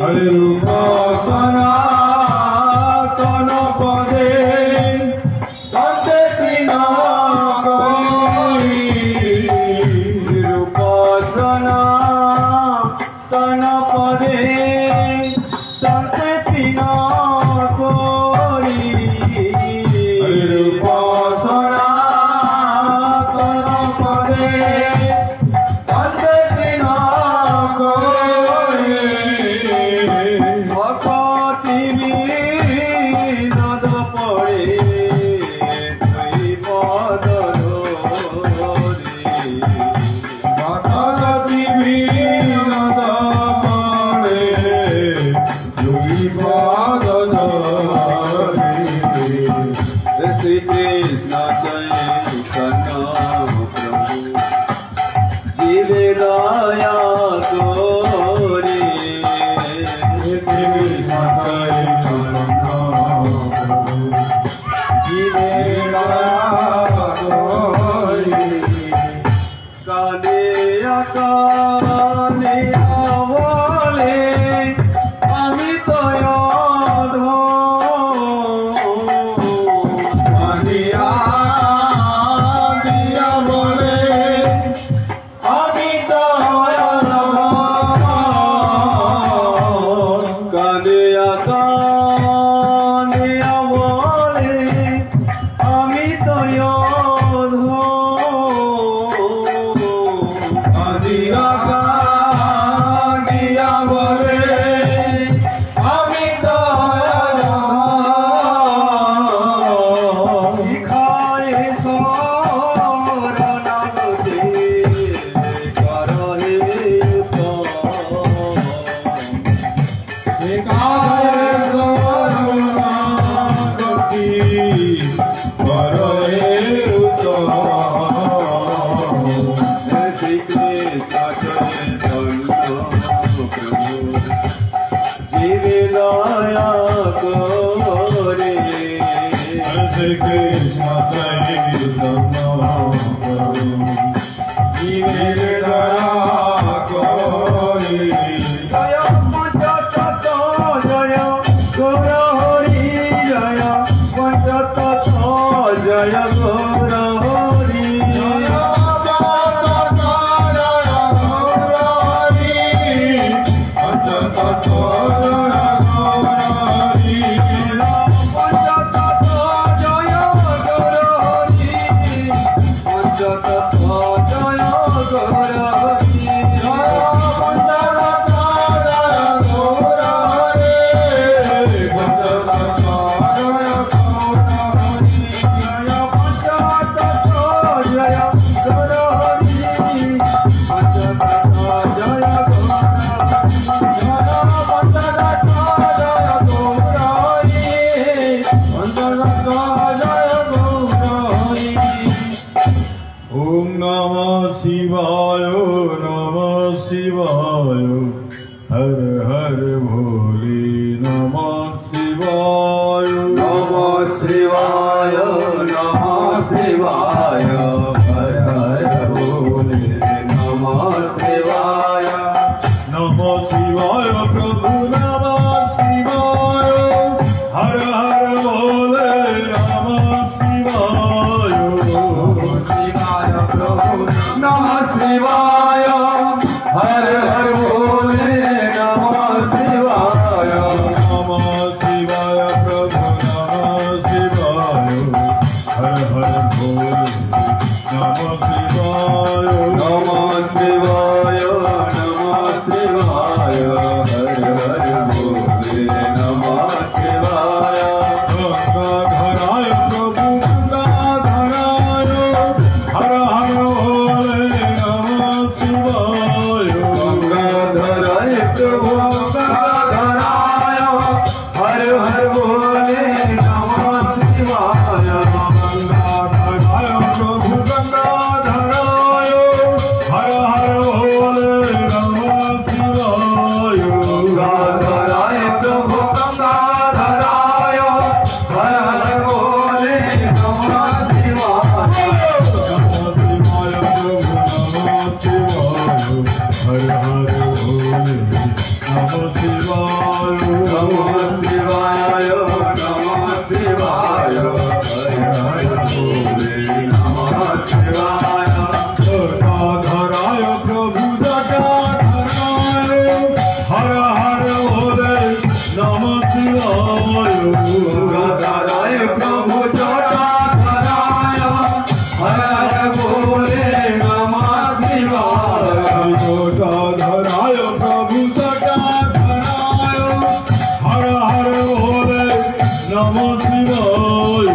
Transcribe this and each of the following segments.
Hare Rupasana Hare Hare गदाधराय प्रभु जटाधराय हर हर बोले नमः शिवाय जटाधराय प्रभु जटाधराय हर हर बोले नमः शिवाय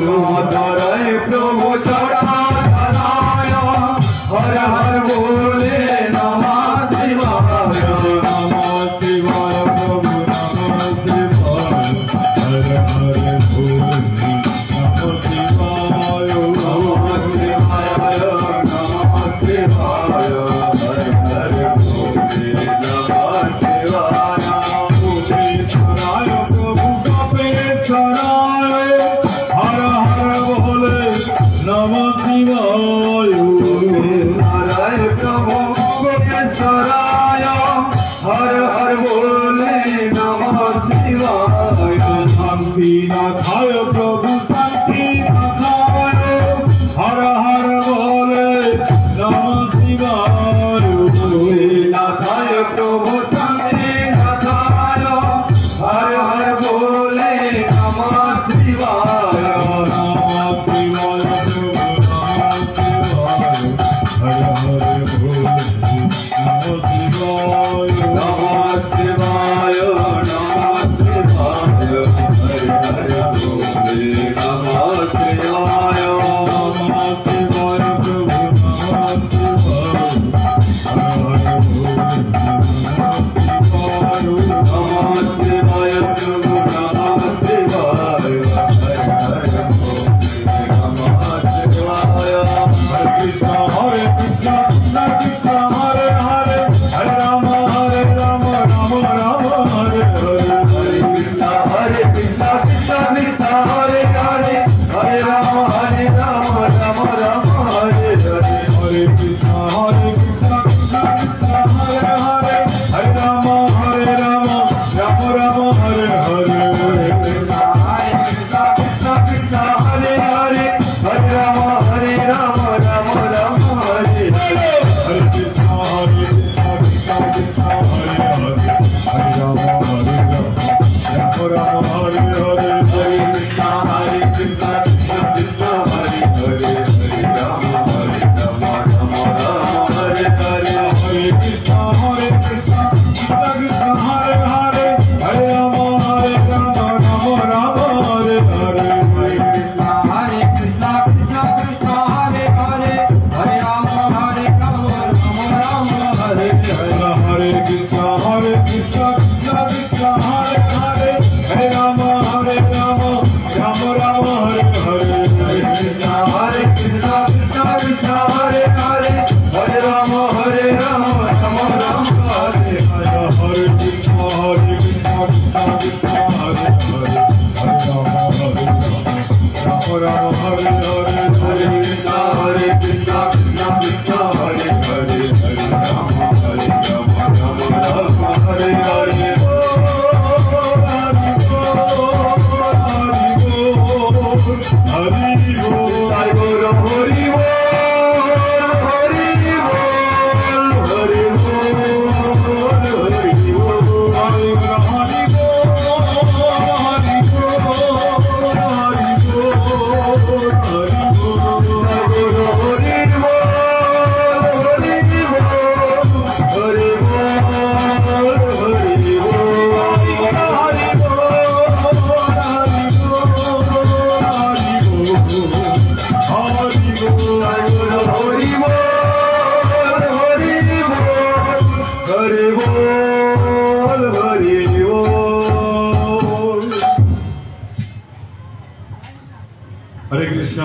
गदाधराय प्रभु जटाधराय हर हर बोले नमः शिवाय नमः शिवाय प्रभु नमः शिवाय हर हर बोले नमः शिवाय नमः शिवाय नमः शिवाय हर हर बोले नमः शिवाय गोपेश्वराय प्रभु गोपेश्वराय हर हर बोले नमः शिवाय हर प्रभु गोपेश्वराय हर हर बोले नमः शिवाय शांतिनाथाय प्रभु शांतिनाथाय हर हर बोले नमः शिवाय नाथाय प्रभु नाथाय हर हर बोले नमः शिवाय नमः शिवाय प्रभु नमः शिवाय हर हर बोले नमः शिवाय नमः शिवाय नमः शिवाय हर हर बोले नमः शिवाय नमः शिवाय प्रभु नमः शिवाय हर हर बोले नमः शिवाय नमः शिवाय प्रभु नमः शिवाय हर हर बोले नमः शिवाय हरे कृष्ण कृष्ण हरे हरे हरे राम राम राम हरे हरे हरे कृष्ण कृष्ण कृष्ण हरे हरे हरे राम राम राम हरे हरे हरे कृष्ण कृष्ण कृष्ण हरे हरे हरे राम राम राम हरे हरे हरे कृष्ण कृष्ण कृष्ण हरे हरे हरे राम राम राम हरे हरे हरे कृष्ण कृष्ण कृष्ण हरे हरे हरे राम राम हरे हरे हरे कृष्ण कृष्ण कृष्ण हरे हरे हरे राम राम हरे हरे हरे कृष्ण कृष्ण कृष्ण हरे हरे हरे राम राम राम हरे हरे हरे कृष्ण कृष्ण कृष्ण हरे हरे हरे राम राम राम हरे हरे हरे कृष्ण कृष्ण कृष्ण हरे हरे हरे राम राम राम हरे हरे हरे कृष्ण कृष्ण कृष्ण हरे हरे हरे राम राम राम हरे हरे हरे कृष्ण कृष्ण कृष्ण हरे हरे हरे राम राम हरे हरे हरे कृष्ण कृष्ण कृष्ण हरे हरे हरे राम राम हरे हरे हरि बोल हरि बोल हरि बोल हरि बोल हरि बोल हरि बोल हरे कृष्ण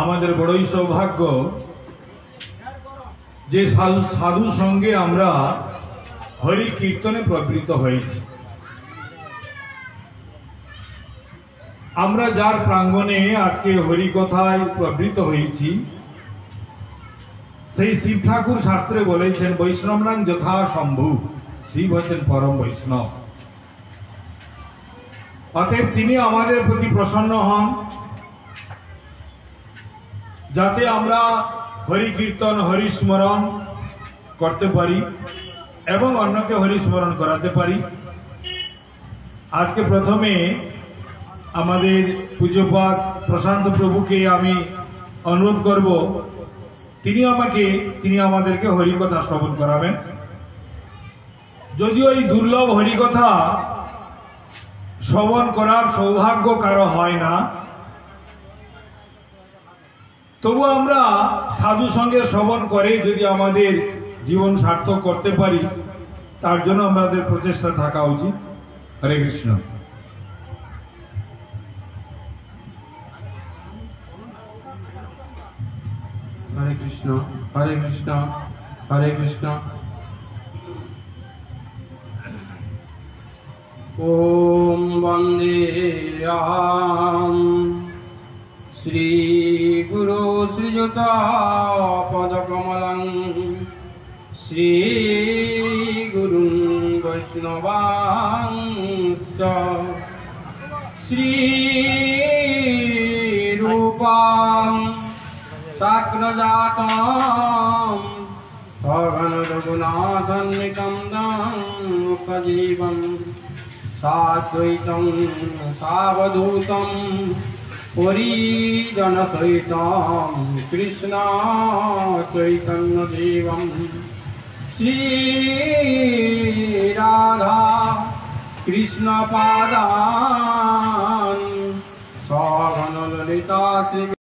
আমাদের বড়ই সৌভাগ্য যে সাধু সঙ্গে আমরা হরি কীর্তনে প্রবৃত্ত হয়েছি। আমরা যার প্রাঙ্গণে আজকে হরি কথায় প্রবৃত্ত হয়েছি সেই শিব ঠাকুর শাস্ত্রে বলেছেন বৈষ্ণবনাং যথা শম্ভু, শিব হচ্ছেন পরম বৈষ্ণব। অতএব তিনি আমাদের প্রতি প্রসন্ন হন যাতে আমরা হরি কীর্তন হরি স্মরণ করতে পারি এবং অন্যকে হরিস্মরণ করাতে পারি। আজকে প্রথমে আমাদের পূজ্যপাদ প্রশান্ত প্রভুকে আমি অনুরোধ করব, তিনি আমাদেরকে হরিকথা শ্রবণ করাবেন। যদিও এই দুর্লভ হরিকথা শ্রবণ করার সৌভাগ্য কারো হয় না, তবু আমরা সাধু সঙ্গে শ্রবণ করে যদি আমাদের জীবন সার্থক করতে পারি, তার জন্য আমাদের প্রচেষ্টা থাকা উচিত। হরে কৃষ্ণ। হরে কৃষ্ণ, হরে কৃষ্ণ, হরে কৃষ্ণ। ওম বন্দে শ্রী গুরু শ্রীযুত পদকমলং শ্রী গুরু বৈষ্ণবাংশ শ্রী রূপং সাগ্রজাতম ভগবান রঘুনাথন্বিতম সজীবম সাদ্বৈতম সাবধূতম পরিজন সহিতম কৃষ্ণ চৈতন্য দেবম শ্রী রাধা কৃষ্ণ পাদান সগণ ললিতা শ্রী